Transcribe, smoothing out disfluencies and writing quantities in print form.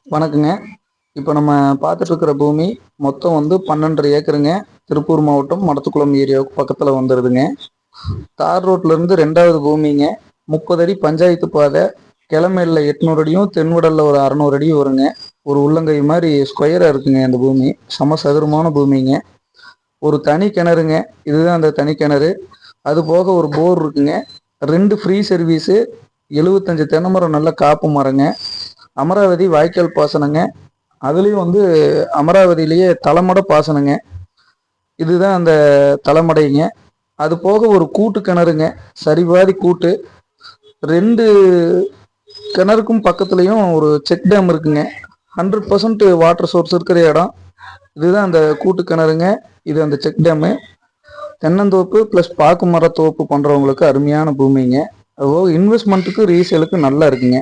வணக்கங்க. இப்போ நம்ம பார்த்துட்டு இருக்கிற பூமி மொத்தம் 12 ஏக்கருங்க. திருப்பூர் மாவட்டம் மடத்துக்குளம் ஏரியாவுக்கு பக்கத்தில் வந்துடுதுங்க. தார் ரோட்லேருந்து 2வது பூமிங்க. 30 அடி பஞ்சாயத்து பாதை. கிழமையில் 800 அடியும் தென்வடலில் ஒரு 600 அடியும் வருங்க. ஒரு உள்ளங்கை மாதிரி ஸ்கொயராக இருக்குங்க இந்த பூமி. சம சதுரமான பூமிங்க. ஒரு தனி கிணறுங்க. இதுதான் அந்த தனி கிணறு. அது போக ஒரு போர் இருக்குங்க. 2 ஃப்ரீ சர்வீஸு. 75 தென்னைமரம் நல்ல காப்பு மரங்க. அமராவதி வாய்க்கால் பாசனங்க. அதுலேயும் அமராவதியிலேயே தலைமடை பாசனங்க. இதுதான் அந்த தலைமடைங்க. அது போக ஒரு கூட்டு கிணறுங்க. சரிபாதி கூட்டு. 2 கிணறுக்கும் பக்கத்துலேயும் ஒரு செக் டேம் இருக்குங்க. 100% வாட்டர் சோர்ஸ் இருக்கிற இடம். இதுதான் அந்த கூட்டு கிணறுங்க. இது அந்த செக் டேமு. தென்னந்தோப்பு ப்ளஸ் பாக்கு மரத்தோப்பு பண்ணுறவங்களுக்கு அருமையான பூமிங்க. அதுபோக இன்வெஸ்ட்மெண்ட்டுக்கு ரீசேலுக்கு நல்லா இருக்குங்க.